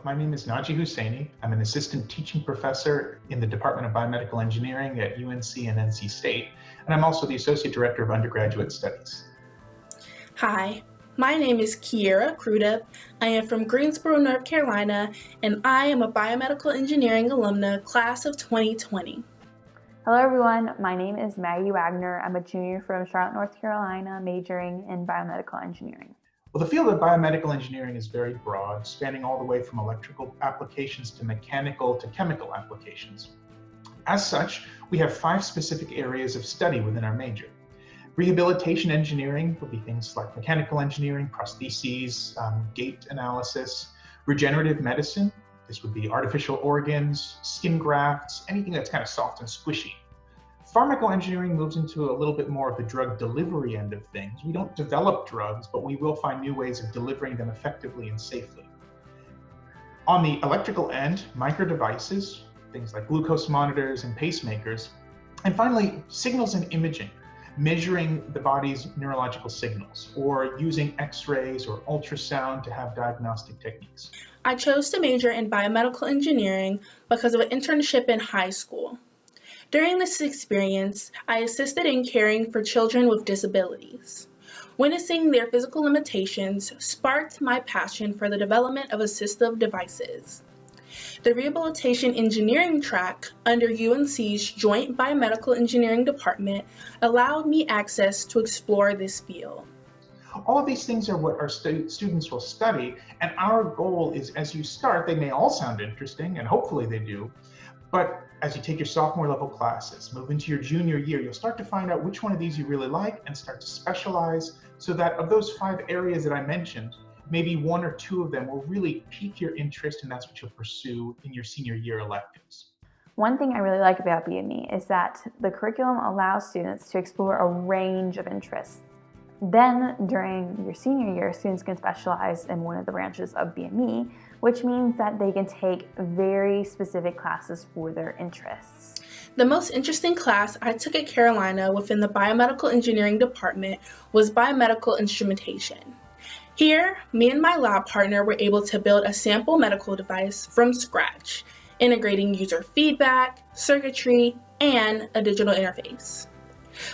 my name is Naji Husseini. I'm an assistant teaching professor in the Department of Biomedical Engineering at UNC and NC State, and I'm also the associate director of undergraduate studies. Hi, my name is Kiera Crudup. I am from Greensboro, North Carolina, and I am a biomedical engineering alumna, class of 2020. Hello everyone, my name is Maggie Wagner. I'm a junior from Charlotte, North Carolina, majoring in biomedical engineering. Well, the field of biomedical engineering is very broad, spanning all the way from electrical applications to mechanical to chemical applications. As such, we have 5 specific areas of study within our major. Rehabilitation engineering would be things like mechanical engineering, prostheses, gait analysis. Regenerative medicine, this would be artificial organs, skin grafts, anything that's kind of soft and squishy. Pharmacoengineering moves into a little bit more of the drug delivery end of things. We don't develop drugs, but we will find new ways of delivering them effectively and safely. On the electrical end, microdevices, things like glucose monitors and pacemakers. And finally, signals and imaging, measuring the body's neurological signals, or using X-rays or ultrasound to have diagnostic techniques. I chose to major in biomedical engineering because of an internship in high school. During this experience, I assisted in caring for children with disabilities. Witnessing their physical limitations sparked my passion for the development of assistive devices. The rehabilitation engineering track under UNC's Joint Biomedical Engineering Department allowed me access to explore this field. All of these things are what our students will study, and our goal is, as you start, they may all sound interesting, and hopefully they do, but as you take your sophomore level classes, move into your junior year, you'll start to find out which one of these you really like and start to specialize so that of those 5 areas that I mentioned, maybe 1 or 2 of them will really pique your interest, and that's what you'll pursue in your senior year electives. One thing I really like about BME is that the curriculum allows students to explore a range of interests. Then, during your senior year, students can specialize in one of the branches of BME, which means that they can take very specific classes for their interests. The most interesting class I took at Carolina within the Biomedical Engineering Department was Biomedical Instrumentation. Here, me and my lab partner were able to build a sample medical device from scratch, integrating user feedback, circuitry, and a digital interface.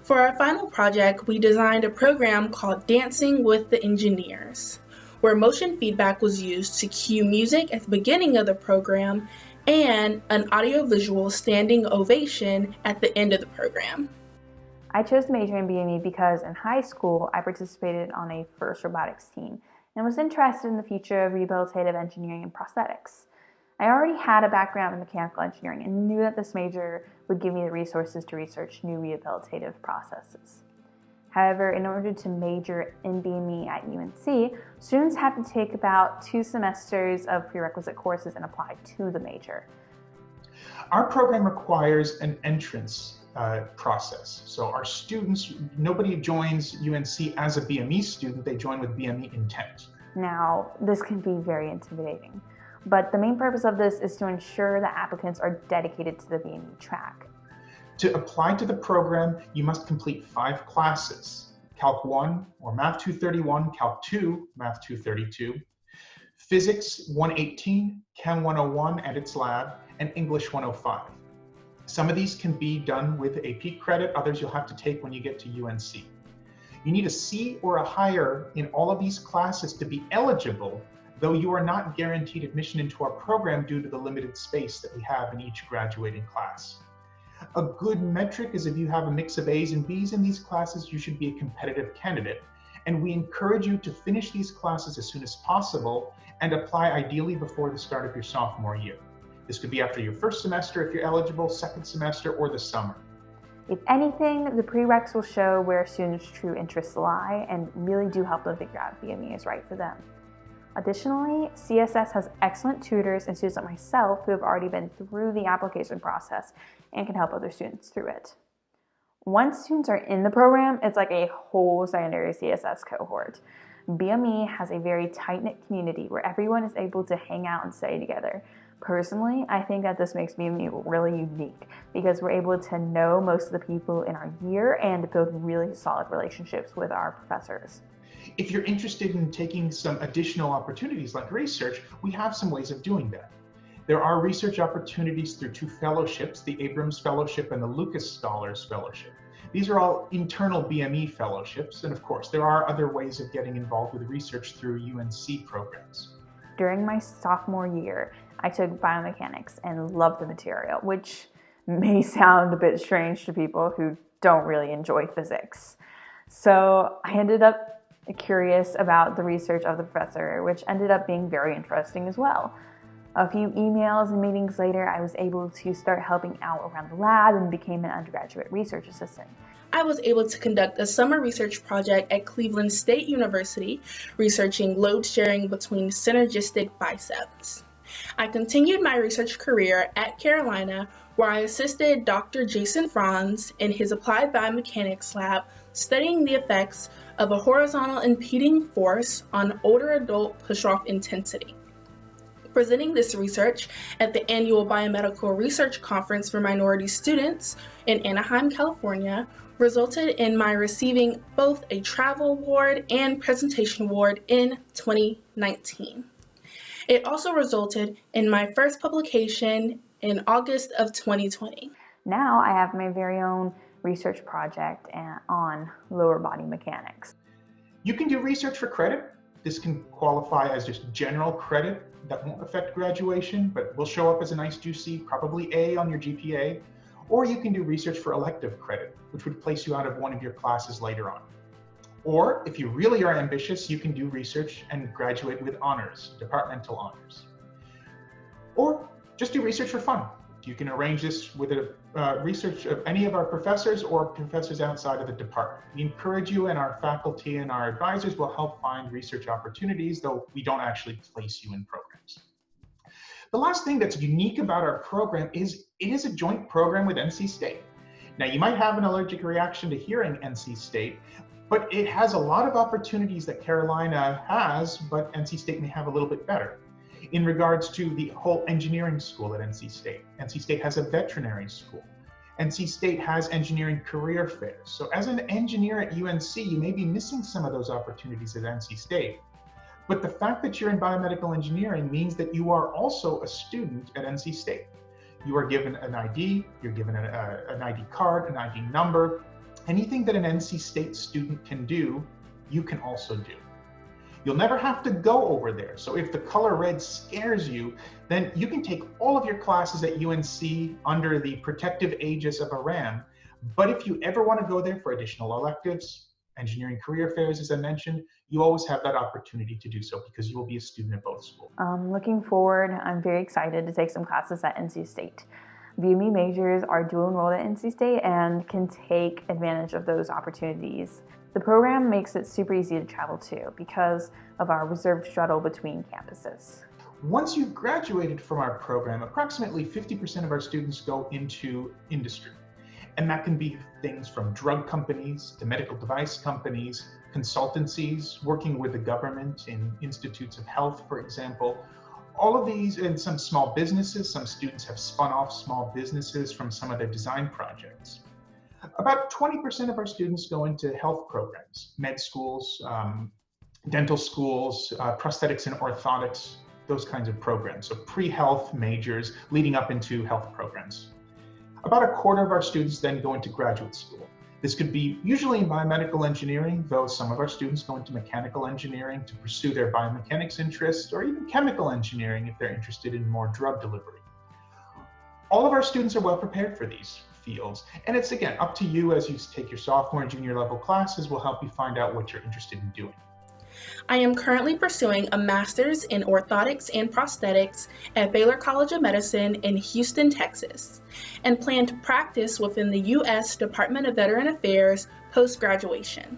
For our final project, we designed a program called Dancing with the Engineers, where motion feedback was used to cue music at the beginning of the program and an audiovisual standing ovation at the end of the program. I chose to major in BME because in high school, I participated on a FIRST robotics team and was interested in the future of rehabilitative engineering and prosthetics. I already had a background in mechanical engineering and knew that this major would give me the resources to research new rehabilitative processes. However, in order to major in BME at UNC, students have to take about 2 semesters of prerequisite courses and apply to the major. Our program requires an entrance process. So our students, nobody joins UNC as a BME student, they join with BME intent. Now, this can be very intimidating, but the main purpose of this is to ensure that applicants are dedicated to the BME track. To apply to the program, you must complete 5 classes: Calc 1 or Math 231, Calc 2, Math 232, Physics 118, Chem 101 and its lab, and English 105. Some of these can be done with AP credit, others you'll have to take when you get to UNC. You need a C or a higher in all of these classes to be eligible, though you are not guaranteed admission into our program due to the limited space that we have in each graduating class. A good metric is if you have a mix of A's and B's in these classes, you should be a competitive candidate. And we encourage you to finish these classes as soon as possible and apply ideally before the start of your sophomore year. This could be after your first semester if you're eligible, second semester, or the summer. If anything, the prereqs will show where students' true interests lie and really do help them figure out if BME is right for them. Additionally, CSS has excellent tutors and students like myself who have already been through the application process and can help other students through it. Once students are in the program, it's like a whole secondary CSS cohort. BME has a very tight-knit community where everyone is able to hang out and study together. Personally, I think that this makes BME really unique because we're able to know most of the people in our year and to build really solid relationships with our professors. If you're interested in taking some additional opportunities like research, we have some ways of doing that. There are research opportunities through 2 fellowships, the Abrams Fellowship and the Lucas Scholars Fellowship. These are all internal BME fellowships, and of course, there are other ways of getting involved with research through UNC programs. During my sophomore year, I took biomechanics and loved the material, which may sound a bit strange to people who don't really enjoy physics. So I ended up curious about the research of the professor, which ended up being very interesting as well. A few emails and meetings later, I was able to start helping out around the lab and became an undergraduate research assistant. I was able to conduct a summer research project at Cleveland State University, researching load sharing between synergistic biceps. I continued my research career at Carolina, where I assisted Dr. Jason Franz in his applied biomechanics lab, studying the effects of a horizontal impeding force on older adult push-off intensity. Presenting this research at the annual Biomedical Research Conference for Minority Students in Anaheim, California, resulted in my receiving both a travel award and presentation award in 2019. It also resulted in my first publication in August of 2020. Now I have my very own research project on lower body mechanics. You can do research for credit. This can qualify as just general credit that won't affect graduation, but will show up as a nice juicy, probably A on your GPA. Or you can do research for elective credit, which would place you out of one of your classes later on. Or if you really are ambitious, you can do research and graduate with honors, departmental honors. Or just do research for fun. You can arrange this with a research of any of our professors or professors outside of the department. We encourage you, and our faculty and our advisors will help find research opportunities, though we don't actually place you in programs. The last thing that's unique about our program is it is a joint program with NC State. Now, you might have an allergic reaction to hearing NC State, but it has a lot of opportunities that Carolina has, but NC State may have a little bit better. In regards to the whole engineering school at NC State. NC State has a veterinary school. NC State has engineering career fairs. So as an engineer at UNC, you may be missing some of those opportunities at NC State. But the fact that you're in biomedical engineering means that you are also a student at NC State. You are given an ID, you're given an ID card, an ID number. Anything that an NC State student can do, you can also do. You'll never have to go over there. So if the color red scares you, then you can take all of your classes at UNC under the protective aegis of a RAM. But if you ever want to go there for additional electives, engineering career fairs, as I mentioned, you always have that opportunity to do so because you will be a student at both schools. Looking forward, I'm very excited to take some classes at NC State. BME majors are dual enrolled at NC State and can take advantage of those opportunities. The program makes it super easy to travel to because of our reserved shuttle between campuses. Once you've graduated from our program, approximately 50% of our students go into industry. And that can be things from drug companies to medical device companies, consultancies, working with the government in institutes of health, for example. All of these, and some small businesses. Some students have spun off small businesses from some of their design projects. About 20% of our students go into health programs, med schools, dental schools, prosthetics and orthotics, those kinds of programs. So pre-health majors leading up into health programs. About a quarter of our students then go into graduate school. This could be usually in biomedical engineering, though some of our students go into mechanical engineering to pursue their biomechanics interests, or even chemical engineering if they're interested in more drug delivery. All of our students are well prepared for these fields, and it's again up to you as you take your sophomore and junior level classes. Will help you find out what you're interested in doing. I am currently pursuing a master's in orthotics and prosthetics at Baylor College of Medicine in Houston, Texas, and plan to practice within the U.S. Department of Veteran Affairs post-graduation.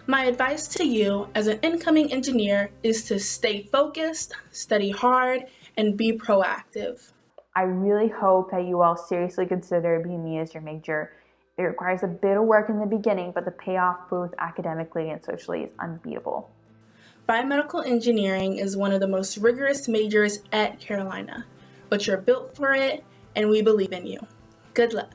My advice to you as an incoming engineer is to stay focused, study hard, and be proactive. I really hope that you all seriously consider BME as your major. It requires a bit of work in the beginning, but the payoff both academically and socially is unbeatable. Biomedical engineering is one of the most rigorous majors at Carolina, but you're built for it, and we believe in you. Good luck.